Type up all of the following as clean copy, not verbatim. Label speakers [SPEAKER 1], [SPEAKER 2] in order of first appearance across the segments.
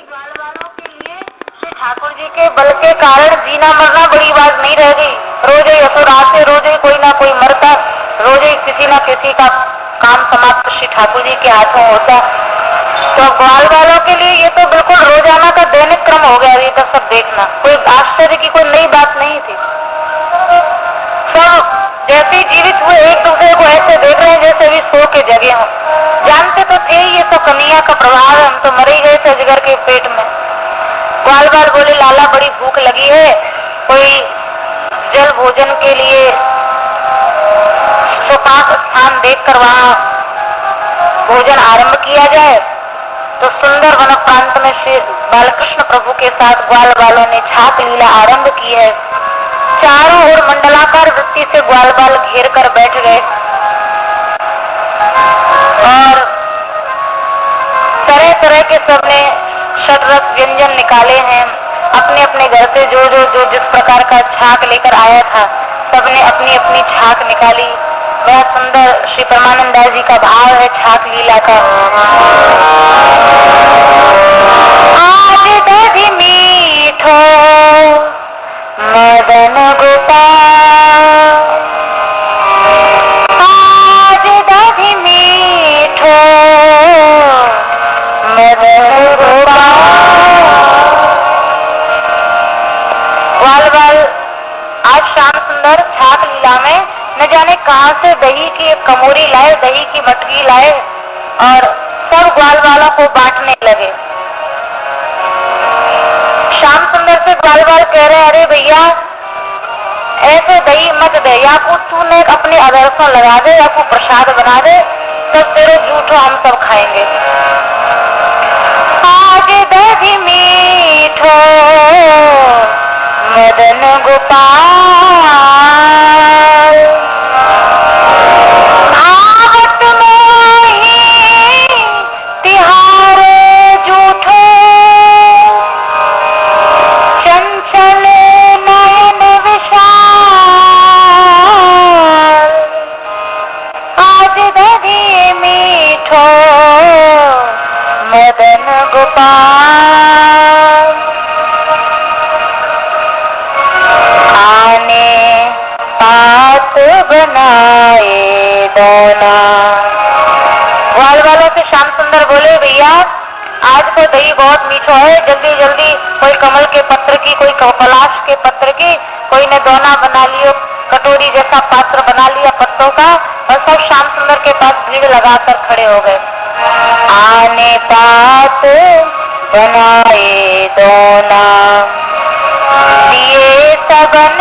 [SPEAKER 1] ग्वाल वालों के लिए श्री ठाकुर जी के बल के कारण जीना मरना बड़ी बात नहीं रह गई। रोज ही असुरात से रोज ही कोई ना कोई मरता, रोज ही किसी ना किसी का काम समाप्त श्री ठाकुर जी के हाथों होता। तो ग्वाल वालों के लिए ये तो बिल्कुल रोजाना का दैनिक क्रम हो गया। ये तो सब देखना कोई आश्चर्य की कोई नई बात नहीं थी। सब जैसे जीवित हुए एक दूसरे को ऐसे देख रहे हैं जैसे भी सो के जगे हों। जानते तो थे ये सब कन्हैया का प्रभाव है, हम तो मर ही गए थे अजगर के पेट में। ग्वाल बाल बोले लाला बड़ी भूख लगी है, कोई जल भोजन के लिए सुपाक स्थान देखकर वहां भोजन आरंभ किया जाए। तो सुंदर वन प्रांत में श्री बालकृष्ण प्रभु के साथ ग्वाल बालों ने छाक लीला आरंभ की है। चारों ओर मंडलाकार वृत्ति से ग्वाल बाल घेर कर बैठ गए और तरह तरह के सबने षड्रस व्यंजन निकाले हैं। अपने अपने घर से जो जिस प्रकार का छाक लेकर आया था सबने अपनी अपनी छाक निकाली। वह सुंदर श्री परमानंद दास जी का भाव है छाक लीला का। आज दधि मीठो मदन गोपाल, आज दधि मीठो मदन गोपाल। ग्वाल बाल आज श्याम सुंदर छाक लीला में न जाने कहां से दही की एक कमोरी लाए, दही की मटकी लाए और सब ग्वाल वालों को बांटने लगे। श्याम सुंदर से ग्वाल बाल कह रहे अरे भैया ऐसे दही मत दे, या को तूने अपने आदर्शों लगा दे या को प्रसाद बना दे, तब तेरे जूठो हम सब खाएंगे। आज दही मीठो मदन गोपाल, आवत में ही तिहारे जूठो, चंचल नयन विशाल। आज दही मीठो मदन गोपाल, आने पात बनाए दोना। ग्वाल वालों से श्याम सुंदर बोले भैया आज तो दही बहुत मीठो है, जल्दी जल्दी कोई कमल के पत्र की, कोई पलाश के पत्र की, कोई ने दोना बना लियो, कटोरी जैसा पात्र बना लिया पत्तों का। और सब श्याम सुंदर के पास भीड़ लगाकर खड़े हो गए। आने पात बनाए दोना, दिए सबन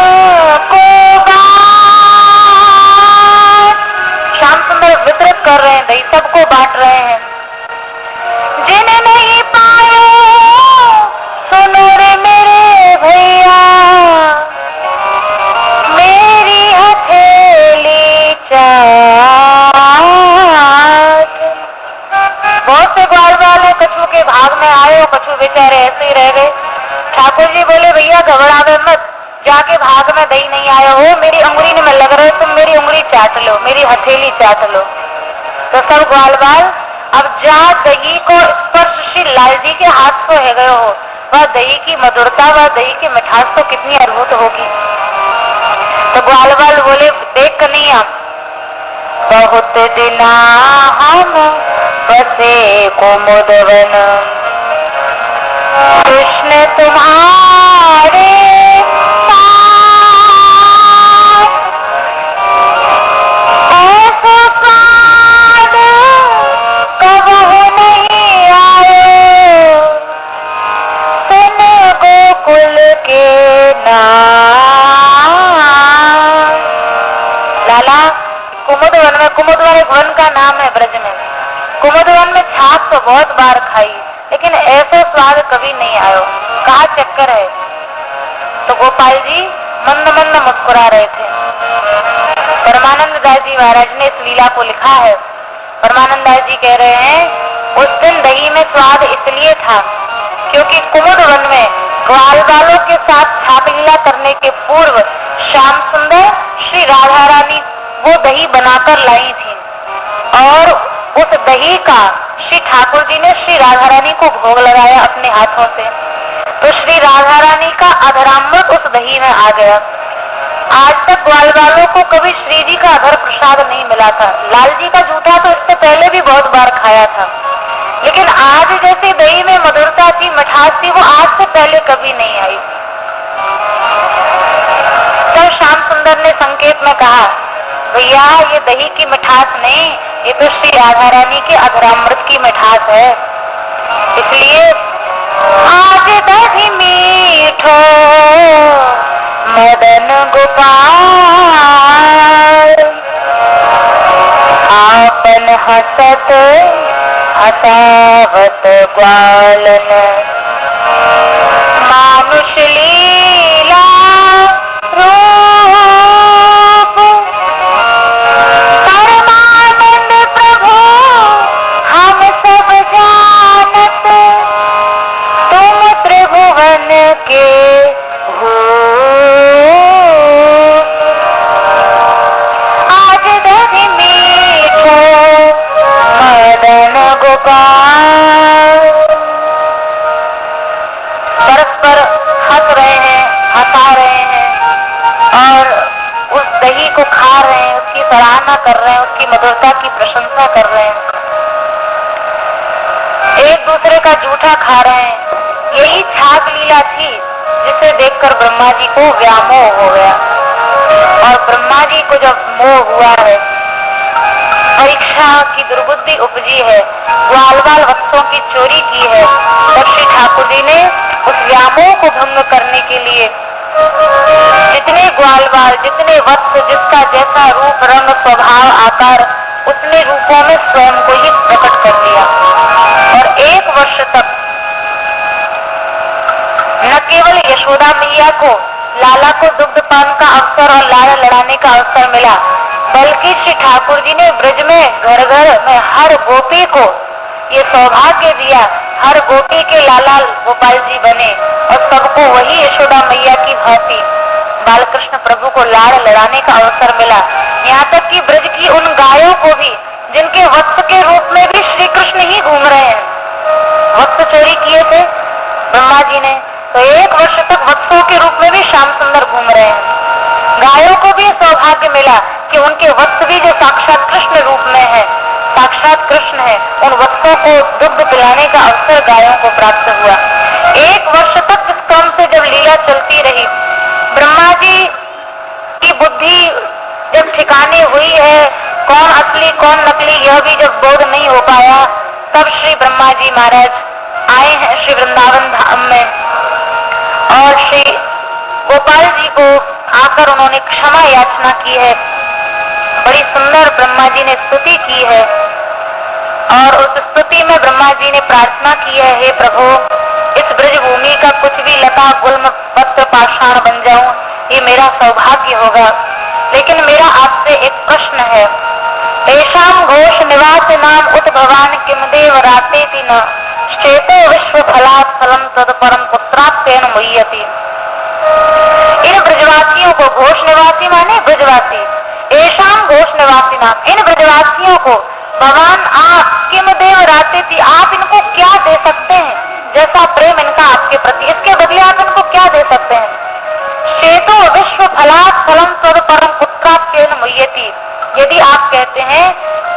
[SPEAKER 1] को श्याम सुंदर वितरित कर रहे हैं, दही सबको बांट रहे हैं। जिन्हें नहीं पाए सुनो रे मेरे भैया, मेरी हथेली चाट। बहुत से ग्वाल वाले कछू के भाग में आए और कछू बेचारे ऐसे ही रह गए। ठाकुर जी बोले भैया घबरावे मत, जाके भाग में दही नहीं आया हो, मेरी उंगली में लग रहे, तुम मेरी उंगली चाट लो, मेरी हथेली चाट लो। तो सब ग्वाल बाल अब जहाँ दही को स्पर्श श्री लाल जी के हाथ को है गए हो, वह दही की मधुरता, वह दही की मिठास तो कितनी अद्भुत होगी। तो ग्वाल बाल बोले देख कन्हैया बहुत दिना हम बसे कुमुदवन, कृष्ण तुम्हारे ऐसा स्वाद कबहू नहीं आयो, सुन गोकुल के नाम। लाला कुमुदवन में, कुमुदवन एक वन का नाम है ब्रज में, कुमुदवन में छाछ तो बहुत बार खाई लेकिन ऐसा स्वाद कभी नहीं आयो, कहा चक्कर है। तो गोपाल जी मंद मंद मुस्कुरा रहे थे। परमानंद दास जी महाराज ने इस लीला को लिखा है। परमानंद दास जी कह रहे हैं उस दिन दही में स्वाद इसलिए था क्योंकि कुमुद वन में ग्वाल वालों के साथ छाप लीला करने के पूर्व श्याम सुंदर श्री राधा रानी वो दही बनाकर लाई थी और उस दही का श्री ठाकुर जी ने श्री राधा रानी को भोग लगाया अपने हाथों से, तो श्री राधा रानी का अधरामृत उस दही में आ गया। आज तक ग्वाल वालों को कभी श्री जी का अधर प्रसाद नहीं मिला था। लाल जी का जूठा तो इससे पहले भी बहुत बार खाया था, लेकिन आज जैसे दही में मधुरता थी, मिठास थी, वो आज से पहले कभी नहीं आई। तब श्याम सुंदर ने संकेत में कहा, भैया ये दही की मिठास नहीं, ये तो श्री राधा रानी के अधरामृत की मिठास है। इसलिए आज दही मीठो मदन गोपाल, आपन हसत हसावत ग्वालन, मानुष लीला रूप, परमानंद प्रभु हम सब जानत, तुम त्रिभुवन के परस्पर हंस रहे हैं, हंसा रहे हैं और उस दही को खा रहे हैं, उसकी सराहना कर रहे हैं, उसकी मधुरता की प्रशंसा कर रहे हैं, एक दूसरे का जूठा खा रहे हैं। यही छाग लीला थी जिसे देखकर ब्रह्मा जी को व्यामोह हो गया। और ब्रह्मा जी को जब मोह हुआ है, परीक्षा की दुर्बुद्धि उपजी है, ग्वाल बाल वत्सों की चोरी की है, तब श्री ठाकुर जी ने उस व्यामोह को भंग करने के लिए जितने ग्वाल बाल, जितने वत्स, जिसका जैसा रूप रंग स्वभाव आकार, उतने रूपों में स्वयं को ही प्रकट कर दिया। और 1 वर्ष तक न केवल यशोदा मैया को, लाला को दुग्धपान का अवसर और लाड़ लड़ाने का अवसर मिला, बल्कि श्री ठाकुर जी ने ब्रज में घर घर में हर गोपी को ये सौभाग्य दिया, हर गोपी के लाला गोपाल जी बने और सबको वही यशोदा मैया की भांति बालकृष्ण प्रभु को लाड़ लड़ाने का अवसर मिला। यहाँ तक कि ब्रज की उन गायों को भी, जिनके वत्स के रूप में भी श्री कृष्ण ही घूम रहे हैं, वत्स चोरी किए थे ब्रह्मा जी ने, तो 1 वर्ष तक वत्सों के रूप में भी श्याम सुंदर घूम रहे हैं। गायों को भी सौभाग्य मिला कि उनके वत्स भी जो साक्षात कृष्ण रूप में है, साक्षात कृष्ण है, उन वत्सों को दुग्ध पिलाने का अवसर गायों को प्राप्त हुआ। 1 वर्ष तक इस क्रम से जब लीला चलती रही, ब्रह्मा जी की बुद्धि जब ठिकाने हुई है, कौन असली कौन नकली यह भी जब बोध नहीं हो पाया, तब श्री ब्रह्मा जी महाराज आए हैं श्री वृंदावन धाम में और श्री गोपाल जी को आकर उन्होंने क्षमा याचना की है। बड़ी सुंदर ब्रह्मा जी ने स्तुति की है और उस स्तुति में ब्रह्मा जी ने प्रार्थना की है, हे प्रभु, इस ब्रज भूमि का कुछ भी लता गुल्म पत्र पाषाण बन जाऊं, ये मेरा सौभाग्य होगा। लेकिन मेरा आपसे एक प्रश्न है, तेषाम घोष निवास नाम उत भवान किम देव रातेति न श्चेतो विश्व फलात् फलम तद परम पुत्राप्तेन मुह्यति। इन ब्रजवासियों को, घोष निवासी माने ब्रजवासी, एशाम घोष निवासी नाम, इन ब्रजवासियों को भगवान आप किम देव रातेति, आप इनको क्या दे सकते हैं, जैसा प्रेम इनका आपके प्रति, इसके बदले आप इनको क्या दे सकते हैं। श्चेतो विश्व फलात् फलम तद परम पुत्राप्तेन मुह्यति, यदि आप कहते हैं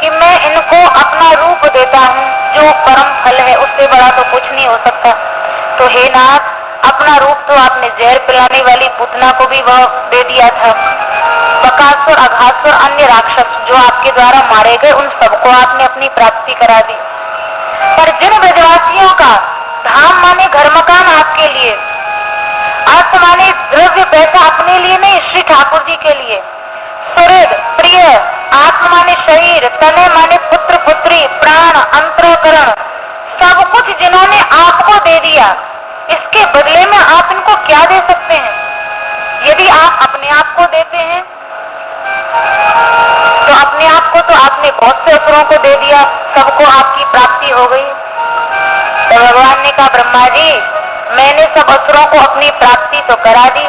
[SPEAKER 1] कि मैं इनको अपना रूप देता हूँ जो परम फल है, उससे बड़ा तो कुछ नहीं हो सकता, तो हे नाथ, अपना रूप तो आपने जहर पिलाने वाली पूतना को भी वह दे दिया था, बकासुर, अघासुर, अन्य राक्षस जो आपके द्वारा मारे गए, उन सबको आपने अपनी प्राप्ति करा दी। पर जिन ब्रजवासियों का धाम माने घर मकान आपके लिए, अर्थ माने द्रव्य पैसा अपने लिए नहीं, श्री ठाकुर जी के लिए, सुहृद प्रिय, आत्मा माने शरीर, तने माने पुत्र पुत्री, प्राण, अंतरकरण, सब कुछ जिन्होंने आपको दे दिया, इसके बदले में आप इनको क्या दे सकते हैं। यदि आप अपने आप को देते हैं तो अपने आप को तो आपने बहुत से असुरों को दे दिया, सबको आपकी प्राप्ति हो गई। तो भगवान ने कहा, ब्रह्मा जी, मैंने सब असुरों को अपनी प्राप्ति तो करा दी,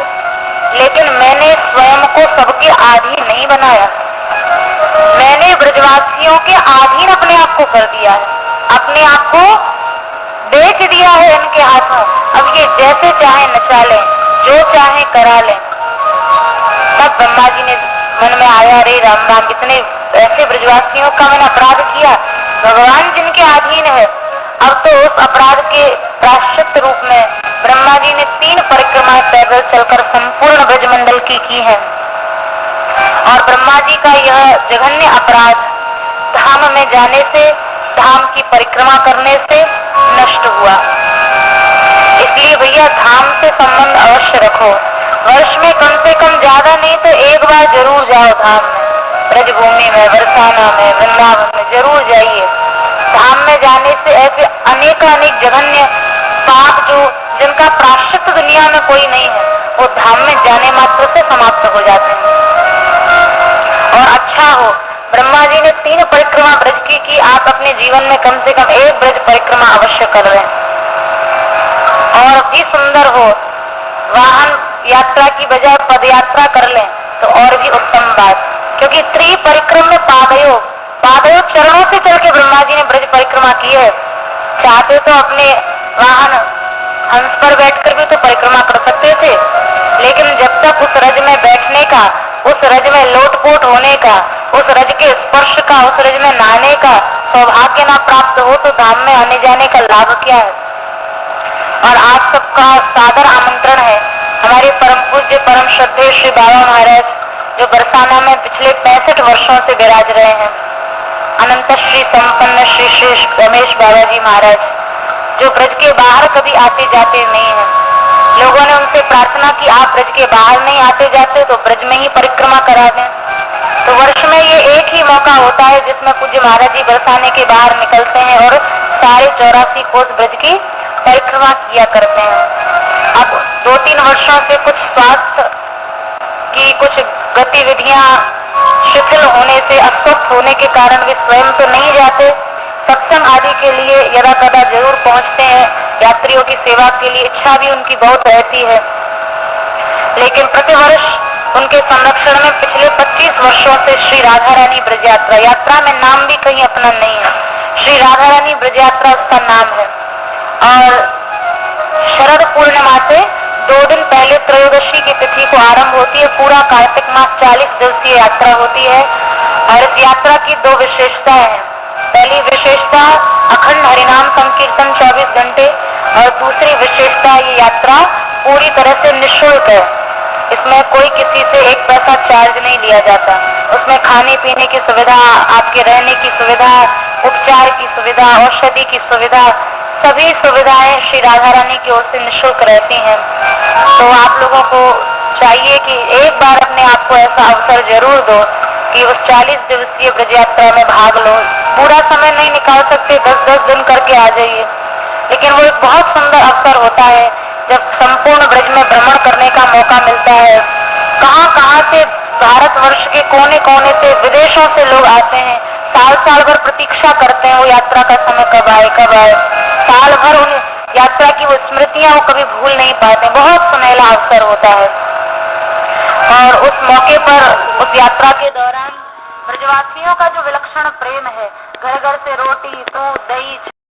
[SPEAKER 1] लेकिन मैंने स्वयं को सबके अधीन नहीं बनाया, मैंने ब्रजवासियों के अधीन अपने आप को कर दिया है। अपने आप को बेच दिया है इनके हाथों। अब ये जैसे चाहे नचा लें, जो चाहे करा लें। तब ब्रह्मा जी ने मन में आया, अरे राम राम, इतने ऐसे ब्रजवासियों का मैंने अपराध किया, भगवान जिनके अधीन है। अब तो उस अपराध के प्रायश्चित रूप में ब्रह्मा जी ने 3 परिक्रमाएं पैदल चलकर संपूर्ण ब्रजमंडल की है। और ब्रह्मा जी का यह जघन्य अपराध धाम में जाने से, धाम की परिक्रमा करने से नष्ट हुआ। इसलिए भैया धाम से संबंध अवश्य रखो। वर्ष में कम से कम ज्यादा नहीं तो एक बार जरूर जाओ धाम में, ब्रजभूमि में, बरसाना में, वृंदावन में जरूर जाइए। धाम में जाने से ऐसे अनेक जघन्य पाप जो जिनका प्रायश्चित दुनिया में कोई नहीं है, वो धाम में जाने मात्र से समाप्त हो जाते हैं। और अच्छा हो, ब्रह्मा जी ने 3 परिक्रमा ब्रज की, आप अपने जीवन में कम से कम 1 ब्रज परिक्रमा अवश्य कर लें। और भी सुंदर हो, वाहन यात्रा की बजाय पद यात्रा कर लें तो और भी उत्तम बात, क्योंकि त्रिपरिक्रम में पादयोग चरणों से चल के ब्रह्मा जी ने ब्रज परिक्रमा की है। चाहते तो अपने वाहन हंस पर बैठकर भी तो परिक्रमा कर सकते थे, लेकिन जब तक उस रज में बैठने का, उस रज में लोटपोट होने का, उस रज के स्पर्श का, उस रज में नहाने का सौभाग्य ना प्राप्त हो तो धाम में आने जाने का लाभ क्या है। और आप सबका सादर आमंत्रण है, हमारे परम पूज्य परम श्रद्धेय श्री बाबा महाराज जो बरसाना में पिछले 65 वर्षों से विराज रहे हैं, अनंत श्री संपन्न श्री श्री रमेश बाबा जी महाराज, जो ब्रज के बाहर कभी आते जाते नहीं हैं। लोगों ने उनसे प्रार्थना की, आप ब्रज के बाहर नहीं आते जाते तो ब्रज में ही परिक्रमा करा दें। तो वर्ष में ये एक ही मौका होता है जिसमें पूज्य महाराज जी बरसाने के बाहर निकलते हैं और सारे 84 कोस ब्रज की परिक्रमा किया करते हैं। अब 2-3 वर्षों से कुछ स्वास्थ्य की कुछ गतिविधियां शिथिल होने से, अस्वस्थ होने के कारण वे स्वयं तो नहीं जाते, सत्संग आदि के लिए यदा कदा जरूर पहुंचते हैं। यात्रियों की सेवा के लिए इच्छा भी उनकी बहुत रहती है, लेकिन प्रतिवर्ष उनके संरक्षण में पिछले 25 वर्षों से श्री राधा रानी ब्रज यात्रा में नाम भी कहीं अपना नहीं है, श्री राधा रानी ब्रज यात्रा उसका नाम है। और शरद पूर्णिमा से 2 दिन पहले त्रयोदशी की तिथि को आरंभ होती है। पूरा कार्तिक मास 40 दिवसीय यात्रा होती है। और इस यात्रा की 2 विशेषताएं हैं। पहली विशेषता अखंड हरिनाम संकीर्तन 24 घंटे, और दूसरी विशेषता ये यात्रा पूरी तरह से निःशुल्क है। इसमें कोई किसी से 1 पैसा चार्ज नहीं लिया जाता। उसमें खाने पीने की सुविधा, आपके रहने की सुविधा, उपचार की सुविधा, औषधि की सुविधा, सभी सुविधाएं श्री राधा रानी की ओर से निःशुल्क रहती हैं। तो आप लोगों को चाहिए कि एक बार अपने आप को ऐसा अवसर जरूर दो कि उस 40 दिवसीय ब्रज यात्रा में भाग लो। पूरा समय नहीं निकाल सकते, 10-10 दिन करके आ जाइए, लेकिन वो एक बहुत सुंदर अवसर होता है जब संपूर्ण ब्रज में भ्रमण करने का मौका मिलता है। कहां से भारतवर्ष के कोने कोने से, विदेशों से लोग आते हैं, साल भर प्रतीक्षा करते हैं वो यात्रा का समय कब आए। साल भर उन यात्रा की वो स्मृतियां वो कभी भूल नहीं पाते। बहुत सुनहला अवसर होता है। और उस मौके पर, उस यात्रा के दौरान ब्रजवासियों का जो विलक्षण प्रेम है, घर घर से रोटी, दूध, दही